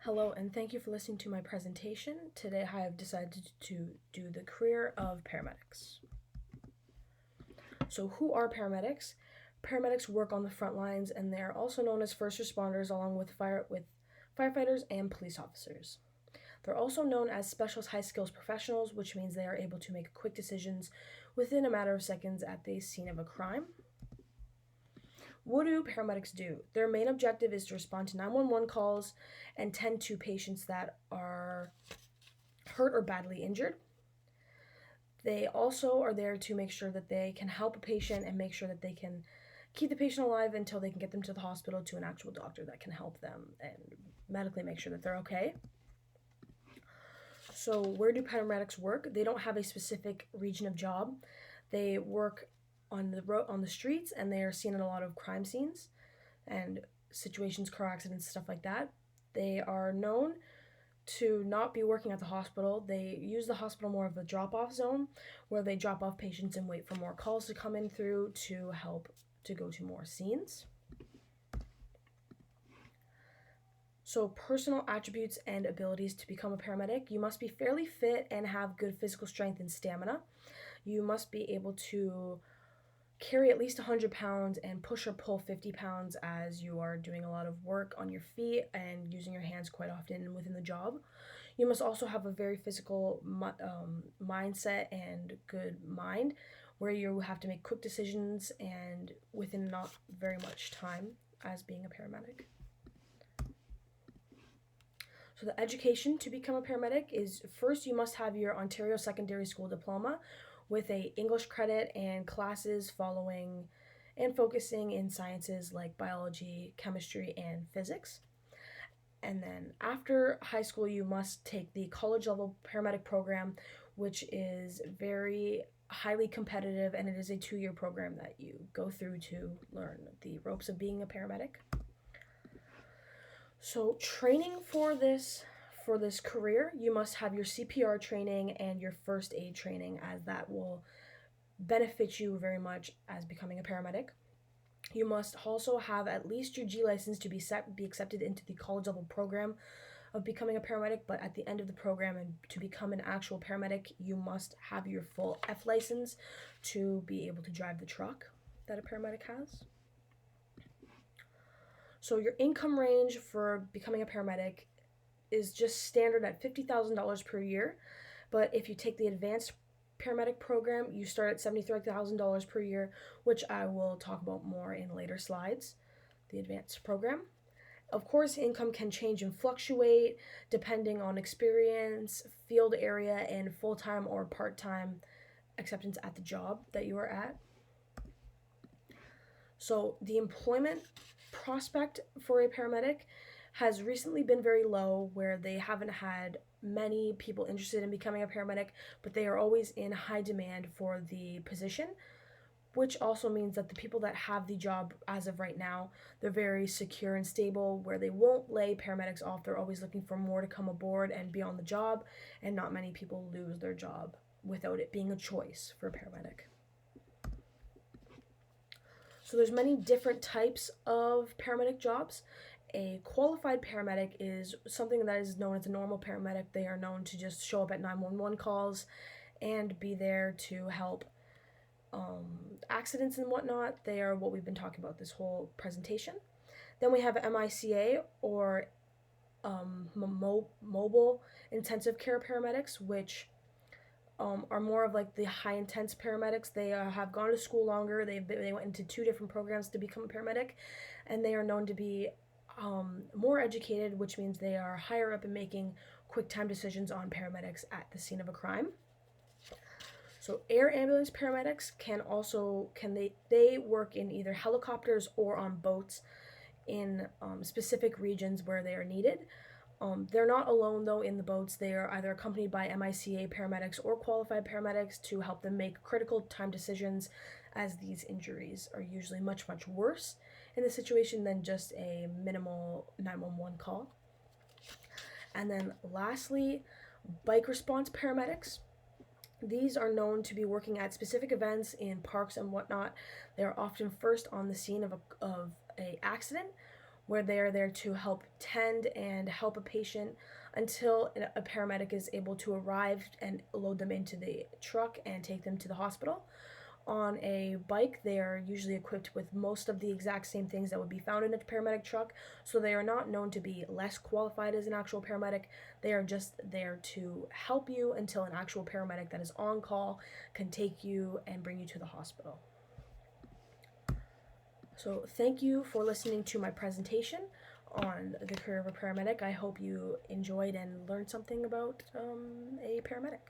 Hello, and thank you for listening to my presentation. Today I have decided to do the career of paramedics. So, who are paramedics? Paramedics work on the front lines and they are also known as first responders along with firefighters and police officers. They're also known as specialist high skills professionals, which means they are able to make quick decisions within a matter of seconds at the scene of a crime. What do paramedics do? Their main objective is to respond to 911 calls and tend to patients that are hurt or badly injured. They also are there to make sure that they can help a patient and make sure that they can keep the patient alive until they can get them to the hospital to an actual doctor that can help them and medically make sure that they're okay. So, where do paramedics work? They don't have a specific region of job. They work on the streets, and they are seen in a lot of crime scenes and situations, car accidents, stuff like that. They are known to not be working at the hospital. They use the hospital more of a drop off zone where they drop off patients and wait for more calls to come in through to help to go to more scenes. So, personal attributes and abilities to become a paramedic: you must be fairly fit and have good physical strength and stamina. You must be able to carry at least 100 pounds and push or pull 50 pounds as you are doing a lot of work on your feet and using your hands quite often within the job. You must also have a very physical mindset and good mind where you have to make quick decisions and within not very much time as being a paramedic. So the education to become a paramedic is: first you must have your Ontario Secondary School diploma with a English credit and classes following and focusing in sciences like biology, chemistry, and physics. And then after high school, you must take the college level paramedic program, which is very highly competitive, and it is a 2 year program that you go through to learn the ropes of being a paramedic. So, training for this career, you must have your CPR training and your first aid training, as that will benefit you very much as becoming a paramedic. You must also have at least your G license to be accepted into the college level program of becoming a paramedic, but at the end of the program and to become an actual paramedic, you must have your full F license to be able to drive the truck that a paramedic has. So your income range for becoming a paramedic is just standard at $50,000 per year, but if you take the advanced paramedic program, you start at $73,000 per year, which I will talk about more in later slides. The advanced program. Of course, income can change and fluctuate depending on experience, field area, and full time or part time acceptance at the job that you are at. So, the employment prospect for a paramedic has recently been very low, where they haven't had many people interested in becoming a paramedic, but they are always in high demand for the position, which also means that the people that have the job as of right now, they're very secure and stable, where they won't lay paramedics off. They're always looking for more to come aboard and be on the job, and not many people lose their job without it being a choice for a paramedic. So there's many different types of paramedic jobs. A qualified paramedic is something that is known as a normal paramedic. They are known to just show up at 911 calls and be there to help accidents and whatnot. They are what we've been talking about this whole presentation. Then we have MICA, or mobile intensive care paramedics, which are more of like the high intense paramedics. They have gone to school longer. They went into 2 different programs to become a paramedic, and they are known to be more educated, which means they are higher up in making quick time decisions on paramedics at the scene of a crime. So air ambulance paramedics they work in either helicopters or on boats in specific regions where they are needed. They're not alone though in the boats. They are either accompanied by MICA paramedics or qualified paramedics to help them make critical time decisions, as these injuries are usually much worse in the situation than just a minimal 911 call. And then lastly, bike response paramedics. These are known to be working at specific events in parks and whatnot. They are often first on the scene of a accident, where they are there to help tend and help a patient until a paramedic is able to arrive and load them into the truck and take them to the hospital. On a bike, they are usually equipped with most of the exact same things that would be found in a paramedic truck, so they are not known to be less qualified as an actual paramedic. They are just there to help you until an actual paramedic that is on call can take you and bring you to the hospital. So thank you for listening to my presentation on the career of a paramedic. I hope you enjoyed and learned something about a paramedic.